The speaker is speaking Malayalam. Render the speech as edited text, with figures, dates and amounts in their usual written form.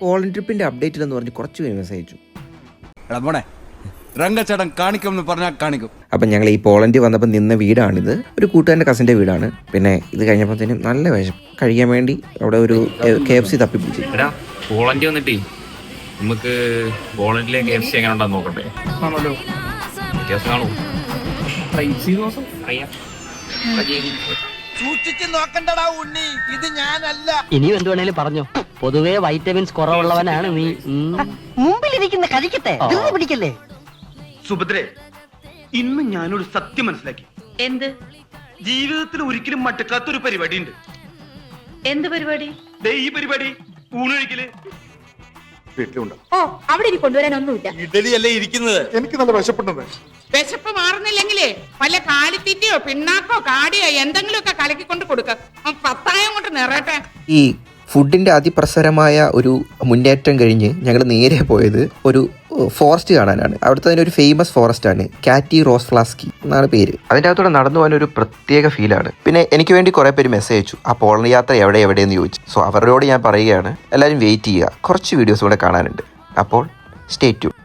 പോളണ്ട് ട്രിപ്പിന്റെ അപ്ഡേറ്റ് എന്ന് പറഞ്ഞ് കുറച്ച് പേര് മെസ്സേജ് അയച്ചു. രംഗച്ചടം കാണിക്കും പറഞ്ഞാൽ കാണിക്കും. അപ്പം ഞങ്ങൾ ഈ പോളണ്ടിൽ വന്നപ്പോൾ നിന്ന വീടാണിത്. ഒരു കൂട്ടുകാരൻ്റെ കസിൻ്റെ വീടാണ്. പിന്നെ ഇത് കഴിഞ്ഞപ്പോഴത്തേനും നല്ല വിശപ്പ് കഴിക്കാൻ വേണ്ടി അവിടെ ഒരു KFC തപ്പിപ്പിടിച്ചു. പോളണ്ടി വന്നിട്ടേ നമുക്ക് പോളണ്ടിലെ KFC എങ്ങനെ ഉണ്ടെന്ന് നോക്കട്ടെ. ആണല്ലോ വ്യത്യാസം കാണൂ. സൂക്ഷിച്ച് നോക്കണ്ടടാ ഉണ്ണി, ഇത് ഞാനല്ല. ഇനിയും എന്ത് വേണേലും പറഞ്ഞോ. പൊതുവേ വൈറ്റമിൻസ് കുറവുള്ളവനാണ് നീ. മുമ്പിലിരിക്കുന്ന കഴിക്കട്ടെ, പിടിക്കല്ലേ. സുഭദ്രേ, ഇന്ന് ഞാനൊരു സത്യം മനസ്സിലാക്കി. എന്ത്? ജീവിതത്തിൽ ഒരിക്കലും മട്ടക്കാത്തൊരു പരിപാടി ഉണ്ട്. എന്ത് പരിപാടി? ഈ പരിപാടി ഊണൊഴിക്കല് വീട്ടിലുണ്ടോ? ഓ, അവിടെ ഇനി കൊണ്ടുവരാനൊന്നുമില്ല. ഇഡലിയല്ലേ ഇരിക്കുന്നത്. എനിക്ക് നല്ല വിശപ്പുണ്ടെന്ന്. വിശപ്പ് മാറുന്നില്ലെങ്കിലേ വല്ല കാലിത്തീറ്റയോ പിണ്ണാക്കോ കാടിയോ എന്തെങ്കിലുമൊക്കെ കലക്കിക്കൊണ്ട് കൊടുക്ക. പത്തായം കൊണ്ട് നിറയട്ടെ. ഈ ഫുഡിൻ്റെ അതിപ്രസരമായ ഒരു മുന്നേറ്റം കഴിഞ്ഞ് ഞങ്ങൾ നേരെ പോയത് ഒരു ഫോറസ്റ്റ് കാണാനാണ്. അവിടുത്തെ തന്നെ ഒരു ഫേമസ് ഫോറസ്റ്റ് ആണ്, കാറ്റി റോസ് ഫ്ലാസ്കി എന്നാണ് പേര്. അതിൻ്റെ അകത്തൂടെ നടന്നു പോകാൻ ഒരു പ്രത്യേക ഫീലാണ്. പിന്നെ എനിക്ക് വേണ്ടി കുറേ പേര് മെസ്സേജ് അയച്ചു, ആ പോളണ്ട് യാത്ര എവിടെയെന്ന് ചോദിച്ചു. സോ അവരോട് ഞാൻ പറയുകയാണ്, എല്ലാവരും വെയിറ്റ് ചെയ്യുക, കുറച്ച് വീഡിയോസ് കൂടെ കാണാനുണ്ട്. അപ്പോൾ സ്റ്റേ ട്യൂൺ.